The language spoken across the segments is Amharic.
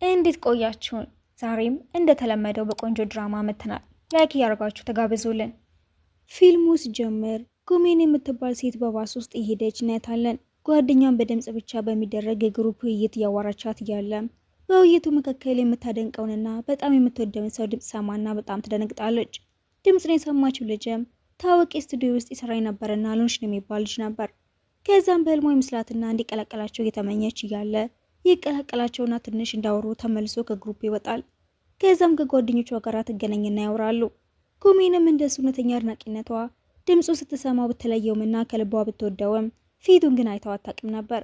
እንዴት ቆያችሁን? ዛሬም እንደተለመደው በቆንጆ ድራማ መተናል። ላይክ እያደረጋችሁ ተጋብዙልን። ፊልሙ ሲጀምር ጉሜን የምትባል ሴት በባስ ውስጥ እየሄደች እናያታለን። ጓደኛዋን በድምጽ ብቻ በሚደረግ የግሩፕ ውይይት እያዋራቻት እያለ በውይይቱ መካከል የምታደንቀውንና በጣም የምትወደውን ሰው ድምጽ ሰማና በጣም ትደነግጣለች። ድምጽን የሰማችው ልጅም ታዋቂ ስቱዲዮ ውስጥ ይሰራ የነበረና ሎንሽን የሚባል ልጅ ነበር። ከዛም በህልሟ ይመስላትና እንዲቀላቀላቸው እየተመኘች እያለ ይቀላቀላቸውና ትንሽ እንዳወሩ ተመልሶ ከግሩፕ ይወጣል። ከዛም ከጓደኞቿ ጋር ትገናኝና ያወራሉ። ጉሜንም እንደሱ እውነተኛ አድናቂነቷ ድምፁ ስትሰማው ብትለየውምና ከልቧ ብትወደውም ፊቱን ግን አይተው አታውቅም ነበር።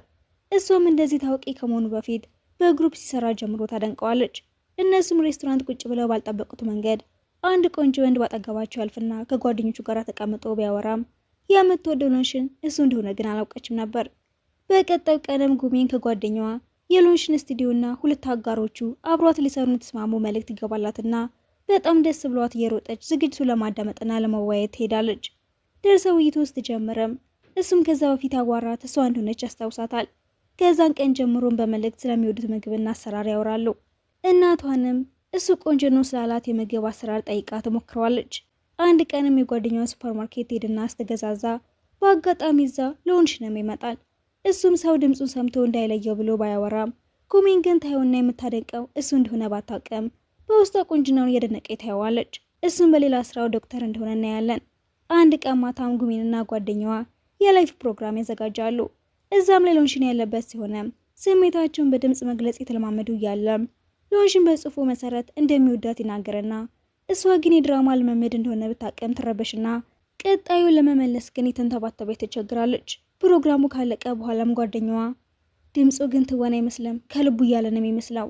እሷም እንደዚህ ታዋቂ ከመሆኑ በፊት በግሩፕ ሲሰራ ጀምሮ ታደንቀዋለች። እነሱም ሬስቶራንት ቁጭ ብለው ባልጠበቁት መንገድ አንድ ቆንጆ ወንድ ባጠገባቸው ያልፍና ከጓደኞቹ ጋር ተቀምጦ ቢያወራም የምትወደው ሎንሽን እሱ እንደሆነ ግን አላውቀችም ነበር። በቀጣዩ ቀንም ጉሜን ከጓደኛዋ የሎንሽን ስቱዲዮና ሁለት አጋሮቹ አብሯት ሊሰሩ ተስማሙ መልእክት ይገባላትና በጣም ደስ ብሏት እየሮጠች ዝግጅቱን ለማዳመጥና ለመወያየት ትሄዳለች። ደርሰው ውይይቱ ውስጥ ጀመረም። እሱም ከዛ በፊት አዋራት እሷ እንደሆነች ያስታውሳታል። ከዛን ቀን ጀምሮን በመልእክት ስለሚወዱት ምግብና አሰራር ያወራሉ። እናቷንም እሱ ቆንጆ ነው ስላላት የምግብ አሰራር ጠይቃ ትሞክረዋለች። አንድ ቀንም የጓደኛዋ ሱፐርማርኬት ሄድና ስትገዛዛ በአጋጣሚ እዛ ሎንሽንም ይመጣል። እሱም ሰው ድምፁን ሰምቶ እንዳይለየው ብሎ ባያወራም ጉሜን ግን ታየውና የምታደንቀው እሱ እንደሆነ ባታውቅም በውስጧ ቁንጅናውን እየደነቀ ታየዋለች። እሱም በሌላ ስራው ዶክተር እንደሆነ እናያለን። አንድ ቀን ማታም ጉሜንና ጓደኛዋ የላይፍ ፕሮግራም ያዘጋጃሉ። እዛም ላይ ሎንሽን ያለበት ሲሆን ስሜታቸውን በድምፅ መግለጽ የተለማመዱ እያለም ሎንሽን በጽሁፉ መሰረት እንደሚወዳት ይናገርና እሷ ግን የድራማ ልምምድ እንደሆነ ብታውቅም ትረበሽና ቀጣዩን ለመመለስ ግን የተንተባተበች ትቸግራለች። ፕሮግራሙ ካለቀ በኋላም ጓደኛዋ ድምፁ ግን ትወና አይመስልም ከልቡ እያለ ነው የሚመስለው።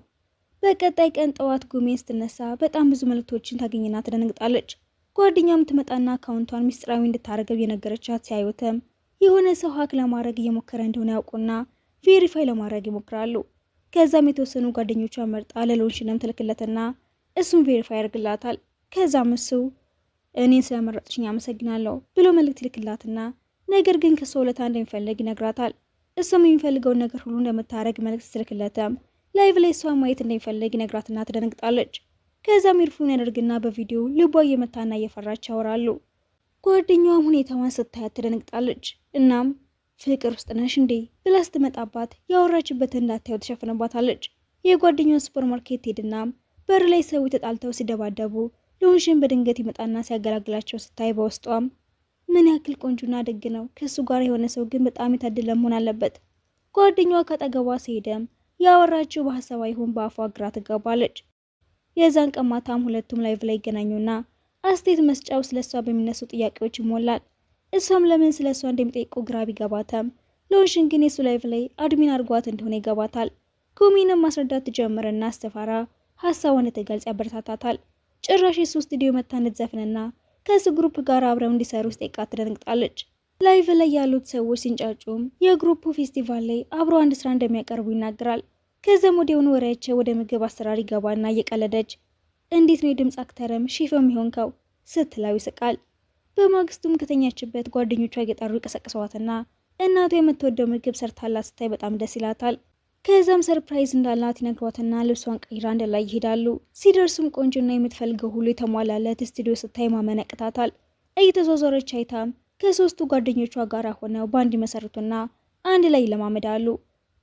በቀጣይ ቀን ጠዋት ጉሜን ስትነሳ በጣም ብዙ መልእክቶችን ታገኝና ትደነግጣለች። ጓደኛም ትመጣና አካውንቷን ሚስጥራዊ እንድታረገው የነገረቻት ሲያዩትም የሆነ ሰው ሀክ ለማድረግ እየሞከረ እንደሆነ ያውቁና ቬሪፋይ ለማድረግ ይሞክራሉ። ከዛም የተወሰኑ ጓደኞቿን መርጣ ለሎንሽንም ትልክለትና እሱን ቬሪፋይ ያደርግላታል። ከዛም እሱ እኔን ስለመረጥሽኝ አመሰግናለሁ ብሎ መልእክት ይልክላትና ነገር ግን ከሷ ውለታ እንደሚፈልግ ይነግራታል። እሷም የሚፈልገውን ነገር ሁሉ እንደምታረግ መልእክት ስትልክለትም ላይቭ ላይ እሷ ማየት እንደሚፈልግ ይነግራትና ትደነግጣለች። ከዛም ኢርፎን ያደርግና በቪዲዮ ልቧ እየመታና እየፈራች ያወራሉ። ጓደኛዋም ሁኔታዋን ስታያት ትደነግጣለች። እናም ፍቅር ውስጥ ነሽ እንዴ ብላ ስትመጣባት ያወራችበትን እንዳታየው ትሸፍንባታለች። የጓደኛዋ ሱፐርማርኬት ሄድና በር ላይ ሰዎች ተጣልተው ሲደባደቡ ሎንሽን በድንገት ይመጣና ሲያገላግላቸው ስታይ በውስጧም ምን ያክል ቆንጆና ደግ ነው፣ ከሱ ጋር የሆነ ሰው ግን በጣም የታደለ መሆን አለበት። ጓደኛዋ ካጠገቧ ሲሄደም ያወራችው በሀሳቧ ይሁን በአፏ ግራ ትጋባለች። የዛን ቀን ማታም ሁለቱም ላይቭ ላይ ይገናኙና አስተያየት መስጫው ስለሷ በሚነሱ ጥያቄዎች ይሞላል። እሷም ለምን ስለሷ እንደሚጠይቁ ግራ ቢገባተም ሎንሽን ግን የሱ ላይቭ ላይ አድሚን አድርጓት እንደሆነ ይገባታል። ጉሜንም ማስረዳት ትጀምርና አስተፋራ ሀሳቧን እንድትገልጽ ያበረታታታል። ጭራሽ የሱ ስቱዲዮ መታ እንድትዘፍንና ከሱ ግሩፕ ጋር አብረው እንዲሰሩ ስጠይቃት ትደነግጣለች። ላይቭ ላይ ያሉት ሰዎች ሲንጫጩም የግሩፑ ፌስቲቫል ላይ አብረው አንድ ስራ እንደሚያቀርቡ ይናገራል። ከዛም ወዲያውኑ ወሬያቸው ወደ ምግብ አሰራር ይገባና እየቀለደች እንዴት ነው የድምፅ አክተርም ሼፍ የሚሆንከው ስትለው ይስቃል። በማግስቱም ከተኛችበት ጓደኞቿ እየጠሩ ይቀሰቅሰዋትና እናቷ የምትወደው ምግብ ሰርታላት ስታይ በጣም ደስ ይላታል። ከዛም ሰርፕራይዝ እንዳላት ይነግሯትና ልብሷን ቀይራ አንድ ላይ ይሄዳሉ። ሲደርሱም ቆንጆና የምትፈልገው ሁሉ የተሟላለት ስቱዲዮ ስታይ ማመን ያቅታታል። እየተዟዟረች አይታም ከሶስቱ ጓደኞቿ ጋር ሆነው ባንድ መሰረቱና አንድ ላይ ይለማመዳሉ።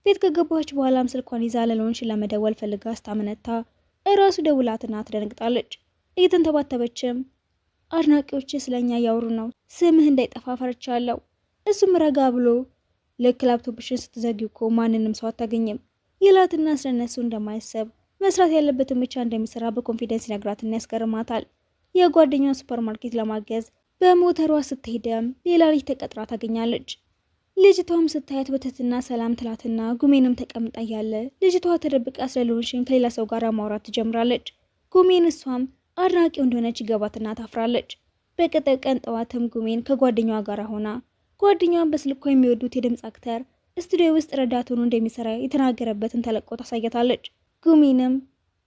ቤት ከገባች በኋላም ስልኳን ይዛ ለሎንሽን ለመደወል ፈልጋ ስታመነታ እራሱ ደውላትና ትደነግጣለች። እየተንተባተበችም አድናቂዎች ስለኛ ያወሩ ነው፣ ስምህ እንዳይጠፋ ፈርቻለሁ። እሱም ረጋ ብሎ ልክ ላፕቶፕሽን ስትዘጊው እኮ ማንንም ሰው አታገኝም ይላትና ስለነሱ እንደማይሰብ መስራት ያለበትን ብቻ እንደሚሰራ በኮንፊደንስ ይነግራትና ያስገርማታል። የጓደኛዋ ሱፐርማርኬት ለማገዝ በሞተሯ ስትሄደም ሌላ ልጅ ተቀጥራ ታገኛለች። ልጅቷም ስታያት በትህትና ሰላም ትላትና ጉሜንም ተቀምጣ ያለ ልጅቷ ተደብቃ ስለ ሎንሽን ከሌላ ሰው ጋር ማውራት ትጀምራለች። ጉሜን እሷም አድናቂው እንደሆነች ይገባትና ታፍራለች። በቀጣዩ ቀን ጠዋትም ጉሜን ከጓደኛዋ ጋር ሆና ጓደኛዋን በስልኳ የሚወዱት የድምፅ አክተር ስቱዲዮ ውስጥ ረዳት ሆኖ እንደሚሰራ የተናገረበትን ተለቆ ታሳያታለች። ጉሜንም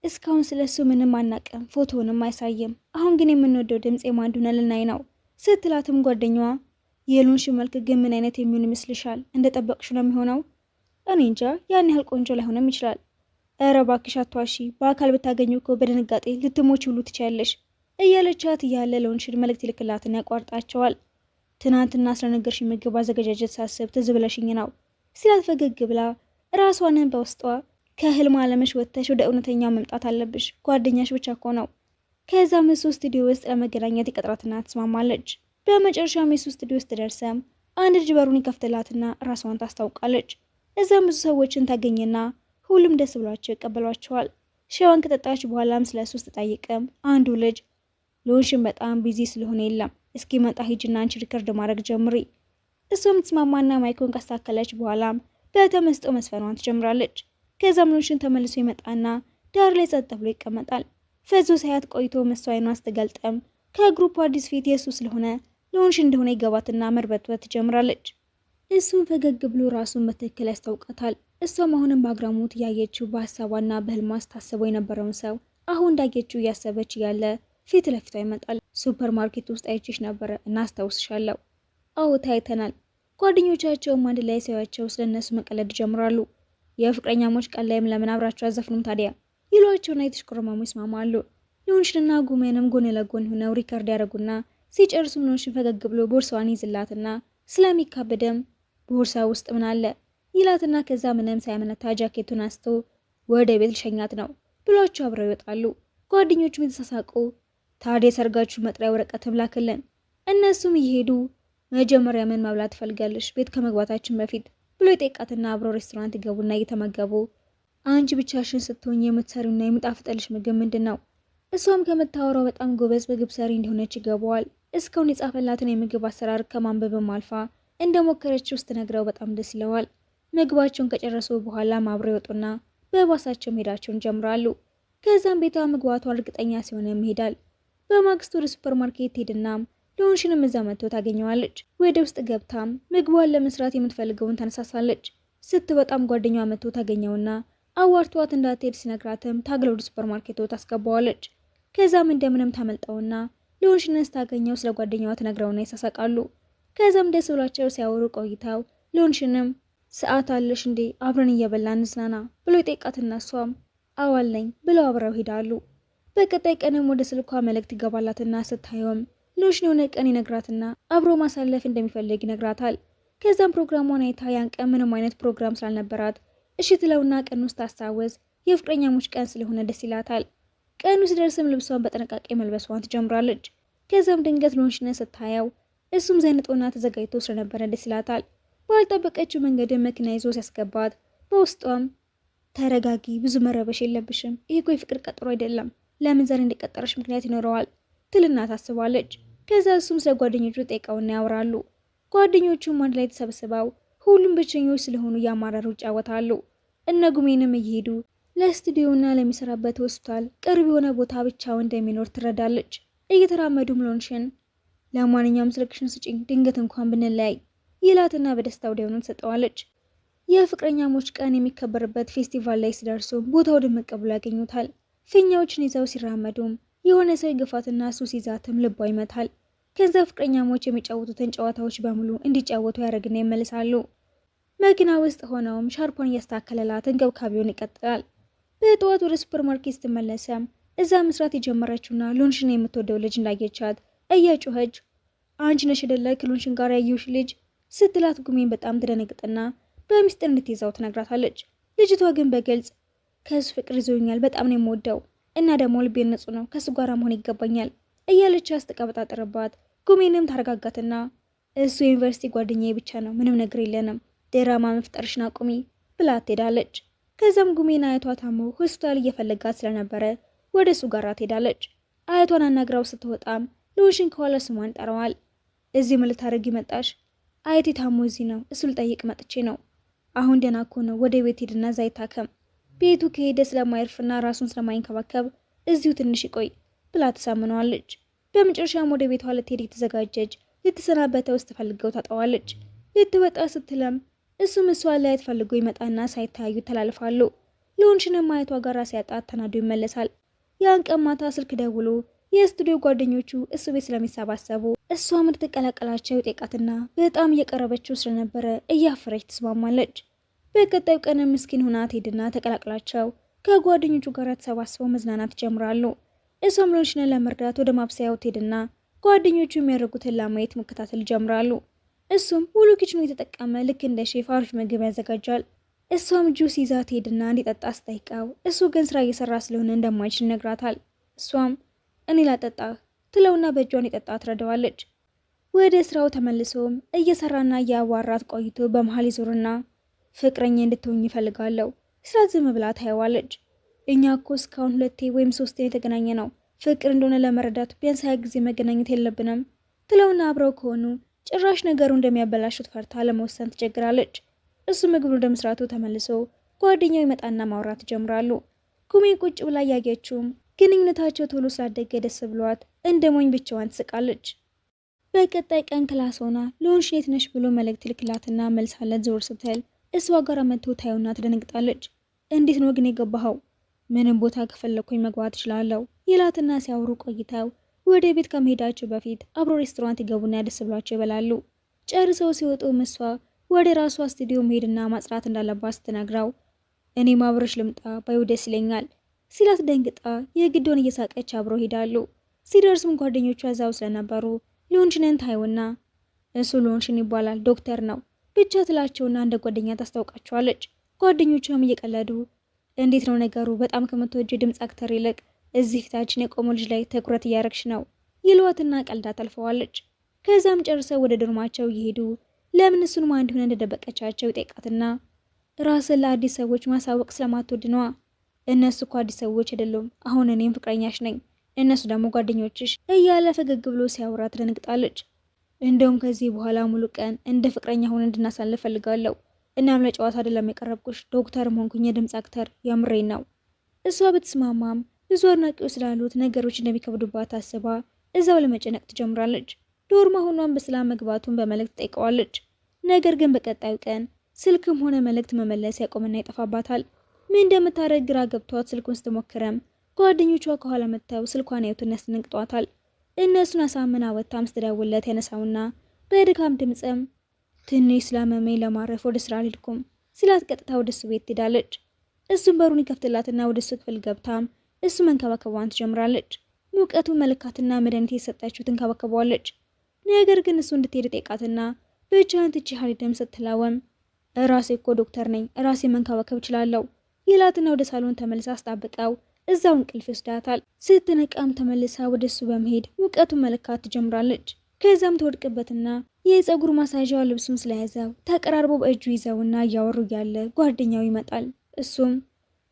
እስካሁን ስለሱ ምንም አናቅም፣ ፎቶውንም አይሳይም፣ አሁን ግን የምንወደው ድምፅ የማን እንደሆነ ልናይ ነው ስትላትም ጓደኛዋ የሎንሽን መልክ ግን ምን አይነት የሚሆን ይመስልሻል? እንደጠበቅሽ ነው የሚሆነው? እኔ እንጃ ያን ያህል ቆንጆ ላይሆንም ይችላል። እረ እባክሽ አትዋሺ፣ በአካል ብታገኙ እኮ በድንጋጤ ልትሞች ሁሉ ትችያለሽ እያለቻት እያለ ሎንሽን መልእክት ይልክላትን ያቋርጣቸዋል። ትናንትና ስለነገርሽ ምግብ አዘገጃጀት ሳስብ ትዝ ብለሽኝ ነው ሲላት ፈገግ ብላ ራሷንን በውስጧ ከህልም ዓለምሽ ወጥተሽ ወደ እውነተኛው መምጣት አለብሽ፣ ጓደኛሽ ብቻ እኮ ነው። ከዛም እሱ ስቱዲዮ ውስጥ ለመገናኘት ይቀጥራትና ትስማማለች። በመጨረሻም የሱ ስቱዲዮ ውስጥ ደርሰም አንድ ልጅ በሩን ይከፍትላትና ራሷን ታስታውቃለች። እዛም ብዙ ሰዎችን ታገኝና ሁሉም ደስ ብሏቸው ይቀበሏቸዋል። ሻዋን ከጠጣች በኋላም ስለ እሱ ስትጠይቅም አንዱ ልጅ ሎንሽን በጣም ቢዚ ስለሆነ የለም እስኪመጣ ሂጅና አንቺ ሪከርድ ማድረግ ጀምሪ። እሷም ትስማማና ማይኮን ካስተካከለች በኋላም በተመስጦ መስፈኗን ትጀምራለች። ከዛም ሎንሽን ተመልሶ ይመጣና ዳር ላይ ጸጥ ብሎ ይቀመጣል። ፈዞ ሳያት ቆይቶ መስዋዕቷን ስትገልጠም ከግሩፕ አዲስ ፊት የሱ ስለሆነ ሎንሽን እንደሆነ ይገባትና መርበትበት ትጀምራለች። እሱም ፈገግ ብሎ ራሱን በትክክል ያስታውቃታል። እሷም አሁንም በአግራሞት እያየችው በሀሳቧና በህልሟ ስታስበው የነበረውን ሰው አሁን እንዳየችው እያሰበች እያለ ፊት ለፊቷ ይመጣል። ሱፐር ማርኬት ውስጥ አይቼሽ ነበረ እና አስታውስሻለሁ። አዎ ታይተናል። ጓደኞቻቸውም አንድ ላይ ሲያዩአቸው ስለነሱ መቀለድ ይጀምራሉ። የፍቅረኛሞች ቀን ላይም ለምን አብራቸው አዘፍኑም ታዲያ ይሏቸውና የተሽኮረመሙ ይስማማሉ። ሎንሽንና ጉሜንም ጎን ለጎን ሆነው ሪከርድ ያደርጉና ሲጨርሱም ሎንሽን ፈገግ ብሎ ቦርሳዋን ይዝላትና ስለሚካበደም ቦርሳ ውስጥ ምን አለ ይላትና ከዛ ምንም ሳያመነታ ጃኬቱን አንስቶ ወደ ቤት ልሸኛት ነው ብሏቸው አብረው ይወጣሉ። ጓደኞቹም የተሳሳቁ ታዲያ የሰርጋችሁ መጥሪያ ወረቀትም ላክልን። እነሱም እየሄዱ መጀመሪያ ምን መብላት ትፈልጋለሽ ቤት ከመግባታችን በፊት ብሎ የጠይቃትና አብረው ሬስቶራንት ይገቡና እየተመገቡ አንቺ ብቻሽን ስትሆኝ የምትሰሪውና የሚጣፍጠልሽ ምግብ ምንድን ነው? እሷም ከምታወራው በጣም ጎበዝ ምግብ ሰሪ እንደሆነች ይገባዋል። እስካሁን የጻፈላትን የምግብ አሰራር ከማንበብም አልፋ እንደሞከረችው ስትነግረው በጣም ደስ ይለዋል። ምግባቸውን ከጨረሱ በኋላ አብረው ይወጡና በባሳቸው መሄዳቸውን ጀምራሉ። ከዛም ቤቷ መግባቷን እርግጠኛ ሲሆንም ይሄዳል። በማግስቱ ወደ ሱፐር ማርኬት ሄድና ሎንሽንም እዛ መጥቶ ታገኘዋለች። ወደ ውስጥ ገብታም ምግቧን ለመስራት የምትፈልገውን ታነሳሳለች። ስትወጣም ጓደኛዋ መጥቶ ታገኘውና አዋርቷት እንዳትሄድ ሲነግራትም ታግላ ወደ ሱፐር ማርኬቱ ታስገባዋለች። ከዛም እንደምንም ታመልጠውና ሎንሽንን ስታገኘው ስለ ጓደኛዋ ትነግረውና ይሳሳቃሉ። ከዛም ደስ ብሏቸው ሲያወሩ ቆይተው ሎንሽንም ሰዓት አለሽ እንዴ አብረን እየበላን እንዝናና ብሎ ይጠይቃትና እሷም አዋለኝ ብለው አብረው ሄዳሉ። በቀጣይ ቀንም ወደ ስልኳ መልእክት ይገባላትና ስታየውም ሎንሽን የሆነ ቀን ይነግራትና አብሮ ማሳለፍ እንደሚፈልግ ይነግራታል። ከዛም ፕሮግራሟን አይታ ያን ቀን ምንም አይነት ፕሮግራም ስላልነበራት እሺ ትለውና ቀን ውስጥ ታስታወስ የፍቅረኛሞች ቀን ስለሆነ ደስ ይላታል። ቀኑ ሲደርስም ልብሷን በጥንቃቄ መልበሷን ትጀምራለች። ከዛም ድንገት ሎንሽንን ስታየው እሱም ዘንጦና ተዘጋጅቶ ስለነበረ ደስ ይላታል። ባልጠበቀችው መንገድ መኪና ይዞ ሲያስገባት በውስጧም ተረጋጊ፣ ብዙ መረበሽ የለብሽም፣ ይህ እኮ የፍቅር ቀጠሮ አይደለም፣ ለምን ዛሬ እንደቀጠረሽ ምክንያት ይኖረዋል ትልና ታስባለች። ከዛ እሱም ስለ ጓደኞቹ ጠይቀውና ያወራሉ። ጓደኞቹም አንድ ላይ ተሰብስበው ሁሉም ብቸኞች ስለሆኑ እያማረሩ ይጫወታሉ። እነ ጉሜንም እየሄዱ ለስቱዲዮና ለሚሰራበት ሆስፒታል ቅርብ የሆነ ቦታ ብቻው እንደሚኖር ትረዳለች። እየተራመዱም ሎንሽን ለማንኛውም ስልክሽን ስጪኝ ድንገት እንኳን ብንለያይ ይላትና በደስታ ወዲያውኑ ትሰጠዋለች። የፍቅረኛሞች ቀን የሚከበርበት ፌስቲቫል ላይ ሲደርሱ ቦታው ድምቅ ብሎ ያገኙታል። ፊኛዎችን ይዘው ሲራመዱም የሆነ ሰው ይገፋትና እሱ ሲዛትም ልቧ ይመታል። ከዛ ፍቅረኛሞች የሚጫወቱትን ጨዋታዎች በሙሉ እንዲጫወቱ ያደርግና ይመልሳሉ። መኪና ውስጥ ሆነውም ሻርፖን እያስተካከለላት እንክብካቤውን ይቀጥላል። በጠዋት ወደ ሱፐር ማርኬት ስትመለሰም እዛ መስራት የጀመረችውና ሎንሽን የምትወደው ልጅ እንዳየቻት እየጮኸች አንቺ ነሽ አይደለ ከሎንሽን ጋር ያየሁሽ ልጅ ስትላት ጉሜን በጣም ትደነግጥና በሚስጥር እንድትይዛው ትነግራታለች። ልጅቷ ግን በግልጽ ከሱ ፍቅር ይዞኛል፣ በጣም ነው የምወደው እና ደግሞ ልቤ ንጹህ ነው፣ ከሱ ጋር መሆን ይገባኛል እያለች አስተቀበጣጠረባት። ጉሜንም ታረጋጋትና እሱ የዩኒቨርሲቲ ጓደኛዬ ብቻ ነው፣ ምንም ነገር የለንም፣ ድራማ መፍጠርሽን አቁሚ ብላ ትሄዳለች። ከዛም ጉሜን አያቷ ታሞ ሆስፒታል እየፈለጋት ስለነበረ ወደ እሱ ጋር ትሄዳለች። አያቷን አናግራው ስትወጣም ሎንሽን ከኋላ ስሟን ጠራዋል። እዚህ ምን ልታደርጊ መጣሽ? አያቴ ታሞ እዚህ ነው፣ እሱ ልጠይቅ መጥቼ ነው። አሁን ደህና እኮ ነው፣ ወደ ቤት ሄድና እዛ ይታከም። ቤቱ ከሄደ ስለማይርፍና ራሱን ስለማይንከባከብ እዚሁ ትንሽ ይቆይ ብላ ትሳምነዋለች። በመጨረሻም ወደ ቤቷ ልትሄድ የተዘጋጀች ልትሰናበተው ስትፈልገው ታጠዋለች። ልትወጣ ስትለም እሱም እሷን ላይ ፈልጎ ይመጣና ሳይታዩ ተላልፋሉ። ሎንሽንም ማየቷ ጋር ሲያጣት ተናዶ ይመለሳል። ያን ቀን ማታ ስልክ ደውሎ የስቱዲዮ ጓደኞቹ እሱ ቤት ስለሚሰባሰቡ እሷ ምር ተቀላቀላቸው ጤቃትና በጣም እየቀረበችው ስለነበረ እያፈረች ትስማማለች። በቀጣዩ ቀን ምስኪን ሆና ትሄድና ተቀላቅላቸው ከጓደኞቹ ጋር ተሰባስበው መዝናናት ይጀምራሉ። እሷም ሎንሽንን ለመርዳት ወደ ማብሰያው ትሄድና ጓደኞቹ የሚያደርጉትን ለማየት መከታተል ይጀምራሉ። እሱም ሙሉ ኪችኑ የተጠቀመ ልክ እንደ ሼፍ አሪፍ ምግብ ያዘጋጃል። እሷም ጁስ ይዛ ትሄድና እንዲጠጣ አስጠይቀው እሱ ግን ስራ እየሰራ ስለሆነ እንደማይችል ይነግራታል። እሷም እኔ ላጠጣህ ትለውና በእጇን የጠጣ ትረዳዋለች። ወደ ስራው ተመልሶም እየሰራና እያዋራት ቆይቶ በመሀል ይዞርና ፍቅረኛ እንድትሆኝ ይፈልጋለሁ ስራ ዝም ብላ ታየዋለች። እኛ እኮ እስካሁን 2 ወይም 3 የተገናኘ ነው። ፍቅር እንደሆነ ለመረዳት ቢያንስ 20 ጊዜ መገናኘት የለብንም ትለውና አብረው ከሆኑ ጭራሽ ነገሩ እንደሚያበላሹት ፈርታ ለመወሰን ትቸግራለች። እሱ ምግብ ወደ መስራቱ ተመልሶ ጓደኛው ይመጣና ማውራት ይጀምራሉ። ኩሜን ቁጭ ብላ ያየችውም ግንኙነታቸው ቶሎ ስላደገ ደስ ብሏት እንደ ሞኝ ብቻዋን ትስቃለች። በቀጣይ ቀን ክላስ ሆና ሎንሽን የት ነሽ ብሎ መልእክት ልክላትና መልሳለት ዞር ስትል እሷ ጋር መጥቶ ታየውና ትደነግጣለች። እንዴት ነው ግን የገባኸው? ምንም ቦታ ከፈለኩኝ መግባት እችላለሁ ይላትና ሲያወሩ ቆይተው ወደ ቤት ከመሄዳቸው በፊት አብሮ ሬስቶራንት ይገቡና ደስ ብሏቸው ይበላሉ። ጨርሰው ሲወጡ እሷ ወደ ራሷ ስቱዲዮ መሄድና ማጽራት እንዳለባት ስትነግረው እኔ ማብረሽ ልምጣ ባዩ ደስ ይለኛል ሲላት ደንግጣ የግዶን እየሳቀች አብሮ ሄዳሉ። ሲደርስም ጓደኞቿ እዛው ስለነበሩ ሎንሽንን ታየውና እሱ ሎንሽን ይባላል ዶክተር ነው ብቻ ትላቸውና እንደ ጓደኛ ታስታውቃቸዋለች። ጓደኞቿም እየቀለዱ እንዴት ነው ነገሩ? በጣም ከምትወጂ ድምፅ አክተር ይልቅ እዚህ ፊታችን የቆመው ልጅ ላይ ትኩረት እያረግሽ ነው ይሏትና ቀልዳ ታልፈዋለች። ከዛም ጨርሰው ወደ ዶርማቸው እየሄዱ ለምን እሱን ማን እንደሆነ እንደደበቀቻቸው ይጠይቃትና ራስን ለአዲስ ሰዎች ማሳወቅ ስለማትወድ ነዋ። እነሱ እኮ አዲስ ሰዎች አይደሉም፣ አሁን እኔም ፍቅረኛሽ ነኝ፣ እነሱ ደግሞ ጓደኞችሽ እያለ ፈገግ ብሎ ሲያወራ ትደነግጣለች። እንደውም ከዚህ በኋላ ሙሉ ቀን እንደ ፍቅረኛ ሆነን እንድናሳልፍ ፈልጋለሁ። እናም ለጨዋታ አይደለም የቀረብኩሽ፣ ዶክተርም ሆንኩኝ የድምፅ አክተር የምሬን ነው። እሷ ብትስማማም ብዙ አድናቂዎች ስላሉት ነገሮች እንደሚከብዱባት አስባ እዛው ለመጨነቅ ትጀምራለች። ዶርማ ሆኗን በሰላም መግባቱን በመልእክት ጠይቀዋለች። ነገር ግን በቀጣዩ ቀን ስልክም ሆነ መልእክት መመለስ ያቆምና ይጠፋባታል። ምን እንደምታደርግ ግራ ገብቷት ስልኩን ስትሞክረም ጓደኞቿ ከኋላ መጥተው ስልኳን ያዩትን ያስደነግጧታል። እነሱን አሳምና ወጥታም ስትደውልለት ያነሳውና በድካም ድምፅም ትንሽ ስላመመኝ ለማረፍ ወደ ስራ አልሄድኩም ሲላት ቀጥታ ወደ እሱ ቤት ትሄዳለች። እሱም በሩን ይከፍትላትና ወደ እሱ ክፍል ገብታም እሱ መንከባከቧን ትጀምራለች። ሙቀቱ መለካትና መድኃኒት የሰጠችው ትንከባከቧለች። ነገር ግን እሱ እንድትሄድ ጠይቃትና ብቻህን ትቼ አልሄድም ስትለውም ራሴ እኮ ዶክተር ነኝ ራሴ መንከባከብ እችላለሁ ይላትና ወደ ሳሎን ተመልሳ አስጣብቀው እዛው እንቅልፍ ይወስዳታል። ስትነቃም ተመልሳ ወደ እሱ በመሄድ ሙቀቱን መለካት ትጀምራለች። ከዛም ትወድቅበትና የፀጉር ማሳዣ ልብሱን ስለያዘው ተቀራርቦ በእጁ ይዘውና እያወሩ ያለ ጓደኛው ይመጣል። እሱም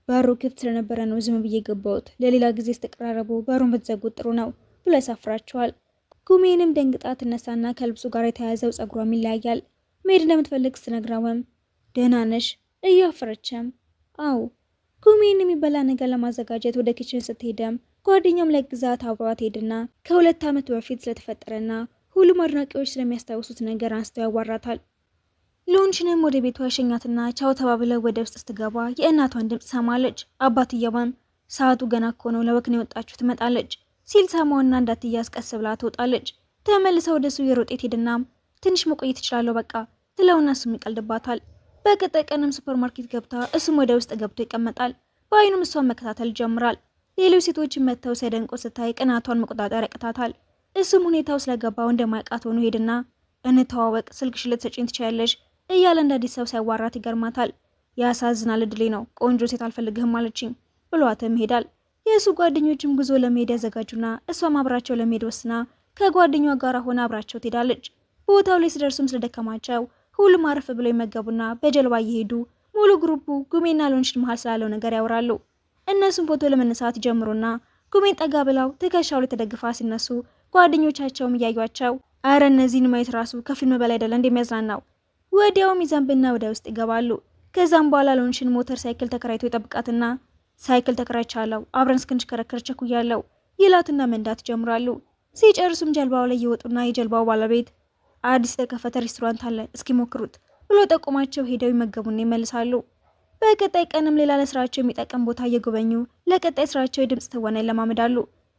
በሩ ክፍት ስለነበረ ነው ዝም ብዬ ገባሁት፣ ለሌላ ጊዜ ስትቀራረቡ በሩን ብትዘጉት ጥሩ ነው ብሎ ያሳፍራቸዋል። ኩሜንም ደንግጣ ትነሳና ከልብሱ ጋር የተያያዘው ፀጉሯም ይለያያል። መሄድ እንደምትፈልግ ስትነግረውም ደህና ነሽ እያፈረችም አው ኩሜን የሚበላ ነገር ለማዘጋጀት ወደ ኪችን ስትሄደም ጓደኛም ለግዛት አብሯት ሄድና ከ2 ዓመት በፊት ስለተፈጠረና ሁሉም አድናቂዎች ስለሚያስታውሱት ነገር አንስተው ያዋራታል። ሎንሽንም ወደ ቤቷ ያሸኛትና ቻው ተባብለው ወደ ውስጥ ስትገባ የእናቷን ድምፅ ሰማለች። አባትየዋም ሰዓቱ ገና እኮ ነው ለወክን የወጣችሁ ትመጣለች ሲል ሰማውና እንዳትያዝ ቀስ ብላ ትወጣለች። ተመልሳ ወደ እሱ የሮጤት ሄድና ትንሽ መቆየት ትችላለሁ በቃ ትለውና እሱም ይቀልድባታል። በቀጣይ ቀንም ሱፐርማርኬት ገብታ እሱም ወደ ውስጥ ገብቶ ይቀመጣል። በአይኑም እሷን መከታተል ይጀምራል። ሌሎች ሴቶችን መጥተው ሲያደንቁ ስታይ ቅናቷን መቆጣጠር ያቅታታል። እሱም ሁኔታው ስለገባው እንደማይቃት ሆኖ ሄድና እንተዋወቅ ስልክሽ ልትሰጪኝ ትችያለሽ እያለ እንደ አዲስ ሰው ሲያዋራት ይገርማታል። ያሳዝናል እድሌ ነው ቆንጆ ሴት አልፈልግህም አለችኝ ብሏትም ይሄዳል። የእሱ ጓደኞችም ጉዞ ለመሄድ ያዘጋጁና እሷም አብራቸው ለመሄድ ወስና ከጓደኛዋ ጋር ሆና አብራቸው ትሄዳለች። ቦታው ላይ ሲደርሱም ስለደከማቸው ሁሉም አረፍ ብለው ይመገቡና በጀልባ እየሄዱ ሙሉ ግሩፑ ጉሜና ሎንሽን መሃል ስላለው ነገር ያወራሉ። እነሱም ፎቶ ለመነሳት ጀምሩና ጉሜን ጠጋ ብለው ትከሻው ላይ ተደግፋ ሲነሱ ጓደኞቻቸውም እያዩቸው አረ እነዚህን ማየት ራሱ ከፊልም በላይ አይደለ እንደሚያዝናናው ወዲያውም ይዘንብና ወደ ውስጥ ይገባሉ። ከዛም በኋላ ሎንሽን ሞተር ሳይክል ተከራይቶ ይጠብቃትና ሳይክል ተከራይቻለሁ አብረን እስክንሽከረከር ቸኩያለሁ ይላትና መንዳት ጀምራሉ። ሲጨርሱም ጀልባው ላይ ይወጡና የጀልባው ባለቤት አዲስ የተከፈተ ሬስቶራንት አለ እስኪ ሞክሩት ብሎ ጠቁማቸው ሄደው ይመገቡና ይመልሳሉ። በቀጣይ ቀንም ሌላ ለስራቸው የሚጠቀም ቦታ እየጎበኙ ለቀጣይ ስራቸው የድምጽ ትወና ይለማመዳሉ።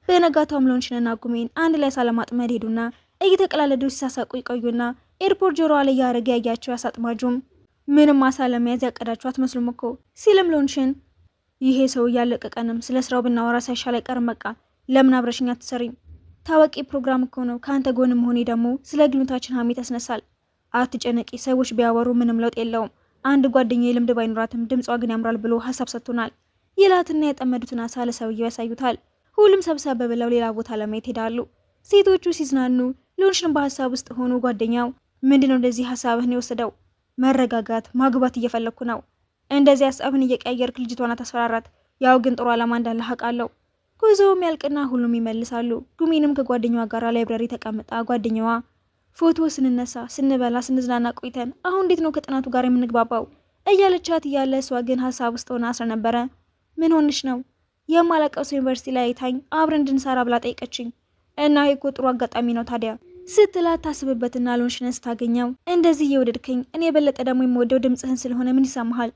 በነጋታውም ሎንሽንና ጉሜን አንድ ላይ ሳለማጥመድ ሄዱና እየተቀላለዱ ሲሳሳቁ ይቆዩና ኤርፖርት ጆሮዋ ላይ ያረገ ያያቸው ያሳጥማጁም ምንም አሳ ለመያዝ ያቀዳችሁ አትመስሉም እኮ ሲልም ሎንሽን ይሄ ሰው እያለቀቀንም ስለ ስራው ብናወራ ሳይሻል አይቀርም። በቃ ለምን አብረሽኝ አትሰሪም? ታዋቂ ፕሮግራም እኮ ነው። ከአንተ ጎን መሆኔ ደግሞ ስለ ግንኙነታችን ሀሜት ያስነሳል። አትጨነቂ፣ ሰዎች ቢያወሩ ምንም ለውጥ የለውም። አንድ ጓደኛዬ ልምድ ባይኖራትም ድምጿ ግን ያምራል ብሎ ሀሳብ ሰጥቶናል ይላትና የጠመዱትን አሳ ለሰውየው ያሳዩታል። ሁሉም ሰብሰብ ብለው ሌላ ቦታ ለማየት ሄዳሉ። ሴቶቹ ሲዝናኑ ሎንሽን በሀሳብ ውስጥ ሆኖ ጓደኛው ምንድነው እንደዚህ ሀሳብህን የወሰደው? መረጋጋት፣ ማግባት እየፈለግኩ ነው። እንደዚህ ሀሳብን እየቀያየርክ ልጅቷን አታስፈራራት። ያው ግን ጥሩ ዓላማ እንዳለ አውቃለሁ። ጉዞውም ያልቅና ሁሉም ይመልሳሉ። ጉሚንም ከጓደኛዋ ጋር ላይብረሪ ተቀምጣ ጓደኛዋ ፎቶ ስንነሳ ስንበላ ስንዝናና ቆይተን አሁን እንዴት ነው ከጥናቱ ጋር የምንግባባው እያለቻት እያለ እሷ ግን ሀሳብ ውስጥ ሆና ስለነበረ ምን ሆንሽ ነው? የማላውቀው ሰው ዩኒቨርሲቲ ላይ አይታኝ አብረን እንድንሰራ ብላ ጠይቀችኝ እና ይሄ እኮ ጥሩ አጋጣሚ ነው ታዲያ ስትላት ታስብበትና ሎንሽንን ስታገኘው እንደዚህ እየወደድከኝ እኔ የበለጠ ደግሞ የምወደው ድምፅህን ስለሆነ ምን ይሰማሃል?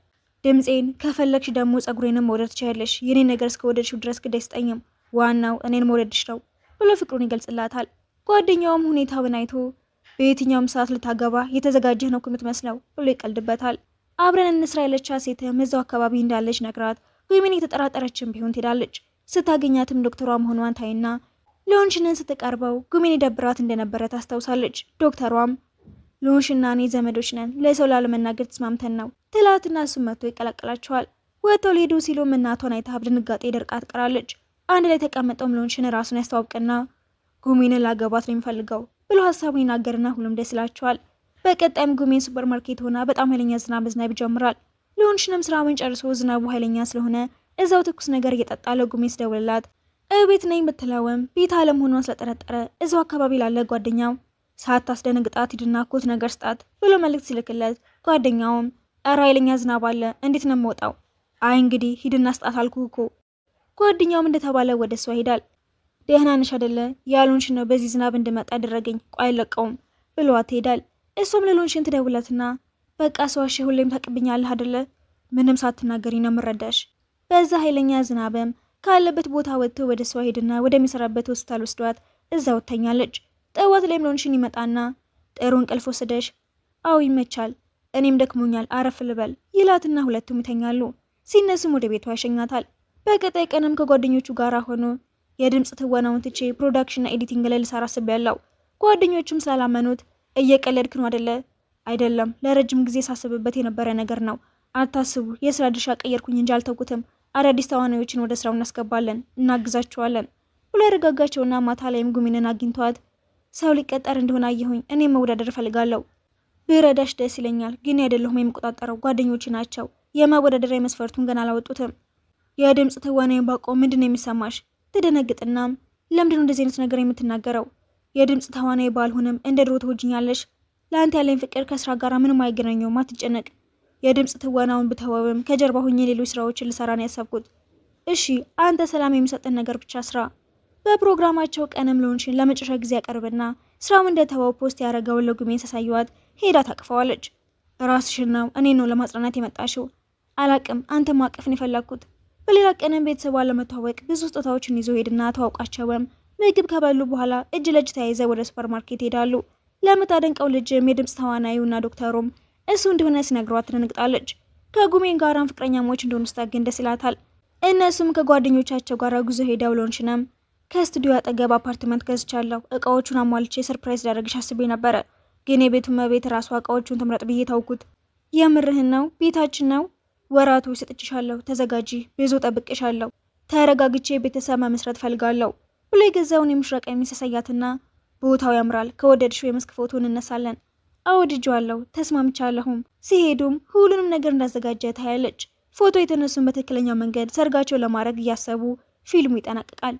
ድምፄን ከፈለግሽ ደግሞ ጸጉሬንም መውደድ ትችያለሽ። የኔን ነገር እስከወደድሽው ድረስ ግድ አይስጠኝም። ዋናው እኔን መውደድሽ ነው ብሎ ፍቅሩን ይገልጽላታል። ጓደኛውም ሁኔታውን አይቶ በየትኛውም ሰዓት ልታገባ የተዘጋጀህ ነው የምትመስለው ብሎ ይቀልድበታል። አብረን እንስራ ያለቻት ሴትም እዛው አካባቢ እንዳለች ነግራት ጉሚን የተጠራጠረችን ቢሆን ትሄዳለች። ስታገኛትም ዶክተሯ መሆኗን ታይና ሎንሽንን ስትቀርበው ጉሚን የደብራት እንደነበረ ታስታውሳለች። ዶክተሯም ሎንሽና እኔ ዘመዶች ነን፣ ለሰው ላለመናገር ተስማምተን ነው ትላትና እሱም መጥቶ ይቀላቀላቸዋል። ወጥተው ሊሄዱ ሲሉም እናቷን አይታ በድንጋጤ ደርቃ ትቀራለች። አንድ ላይ ተቀመጠውም ሎንሽን ራሱን ያስተዋውቅና ጉሚንን ላገባት ነው የሚፈልገው ብሎ ሀሳቡን ይናገርና ሁሉም ደስ ይላቸዋል። በቀጣይም ጉሚን ሱፐርማርኬት ሆና በጣም ኃይለኛ ዝናብ መዝነብ ይጀምራል። ሎንሽንም ስራውን ጨርሶ ዝናቡ ኃይለኛ ስለሆነ እዛው ትኩስ ነገር እየጠጣ ለጉሚን ስደውልላት እቤት ነኝ ብትለውም ቤት አለመሆኗን ስለጠረጠረ እዛው አካባቢ ላለ ጓደኛው ሳታስደነግጣት ሂድና ኮት ነገር ስጣት ብሎ መልእክት ሲልክለት ጓደኛውም ኧረ ኃይለኛ ዝናብ አለ እንዴት ነው የምወጣው? አይ እንግዲህ ሂድና ስጣት አልኩህ እኮ። ጓደኛውም እንደተባለ ወደ እሷ ይሄዳል። ደህና ነሽ አይደለ? ያሎንሽን ነው በዚህ ዝናብ እንድመጣ ያደረገኝ፣ ቆይ አለቀውም ብሏት ትሄዳል። እሷም ለሎንሽን ትደውላትና በቃ ሰዋሽ ሁሌም ታቅብኛለህ አይደለ? ምንም ሳትናገሪ ነው የምረዳሽ። በዛ ኃይለኛ ዝናብም ካለበት ቦታ ወጥቶ ወደ እሷ ሄድና ወደሚሰራበት ሆስፒታል ወስዷት እዛው ተኛለች። ጠዋት ላይም ሎንሽን ይመጣና ጥሩ እንቅልፍ ወስደሽ? አዎ ይመቻል፣ እኔም ደክሞኛል አረፍ ልበል ይላትና ሁለቱም ይተኛሉ። ሲነሱም ወደ ቤቷ ያሸኛታል። በቀጣይ ቀንም ከጓደኞቹ ጋር ሆኖ የድምጽ ትወናውን ትቼ ፕሮዳክሽንና ኤዲቲንግ ላይ ልሰራ አስቤያለሁ። ጓደኞቹም ስላላመኑት እየቀለድክ ነው አይደለ? አይደለም፣ ለረጅም ጊዜ ሳስብበት የነበረ ነገር ነው። አታስቡ፣ የስራ ድርሻ ቀየርኩኝ እንጂ አልተውኩትም። አዳዲስ ተዋናዮችን ወደ ስራው እናስገባለን፣ እናግዛቸዋለን ብሎ ያረጋጋቸውና ማታ ላይም ጉሚንን አግኝተዋት ሰው ሊቀጠር እንደሆነ አየሁኝ፣ እኔም መወዳደር እፈልጋለሁ። ብረዳሽ ደስ ይለኛል፣ ግን አይደለሁም የምቆጣጠረው፣ ጓደኞች ናቸው። የመወዳደሪያ መስፈርቱን ገና አላወጡትም። የድምጽ ትወናዬን ባቆም ምንድነው የሚሰማሽ? ትደነግጥናም ለምንድነው እንደዚህ አይነት ነገር የምትናገረው? የድምጽ ተዋናይ ባልሆንም እንደ ድሮ ትወጂኛለሽ። ለአንተ ያለኝ ፍቅር ከስራ ጋር ምንም አይገናኘውም፣ አትጨነቅ። የድምጽ ትወናውን ብተወውም ከጀርባ ሆኜ ሌሎች ስራዎችን ልሰራ ነው ያሰብኩት። እሺ አንተ ሰላም የሚሰጥን ነገር ብቻ ስራ። በፕሮግራማቸው ቀንም ሎንሽን ለመጨረሻ ጊዜ ያቀርብና ስራው እንደተወው ፖስት ያደረገውን ለጉሜን ሳሳየዋት ሄዳ ታቅፈዋለች። ራስሽን ነው እኔን ነው ለማጽናናት የመጣሽው? አላቅም፣ አንተ ማቀፍን የፈለግኩት። በሌላ ቀንም ቤተሰቧን ለመተዋወቅ ብዙ ስጦታዎችን ይዞ ሄድና ተዋውቃቸውም ምግብ ከበሉ በኋላ እጅ ለእጅ ተያይዘው ወደ ሱፐርማርኬት ሄዳሉ። ለምታደንቀው ልጅም የድምጽ ተዋናዩና ዶክተሩም እሱ እንደሆነ ሲነግሯት ትደነግጣለች። ከጉሜን ጋራም ፍቅረኛሞች እንደሆኑ ስታገኝ ደስ ይላታል። እነሱም ከጓደኞቻቸው ጋር ጉዞ ሄደው ሎንሽንም ከስቱዲዮ አጠገብ አፓርትመንት ገዝቻለሁ፣ እቃዎቹን አሟልቼ ሰርፕራይዝ ላደርግሽ አስቤ ነበረ፣ ግን የቤቱ መቤት ራሷ እቃዎቹን ትምረጥ ብዬ ታውኩት። የምርህን ነው? ቤታችን ነው። ወራቱ ሰጥቼሻለሁ፣ ተዘጋጂ፣ ብዙ ጠብቅሻለሁ፣ ተረጋግቼ ቤተሰብ መመስረት ፈልጋለሁ ብሎ የገዛውን የምሽራ ቀሚስ ያሳያትና ቦታው ያምራል፣ ከወደድሽው የመስክ ፎቶ እንነሳለን። አወድጄዋለሁ፣ ተስማምቻለሁም። ሲሄዱም ሁሉንም ነገር እንዳዘጋጀ ታያለች። ፎቶ የተነሱን በትክክለኛው መንገድ ሰርጋቸው ለማድረግ እያሰቡ ፊልሙ ይጠናቀቃል።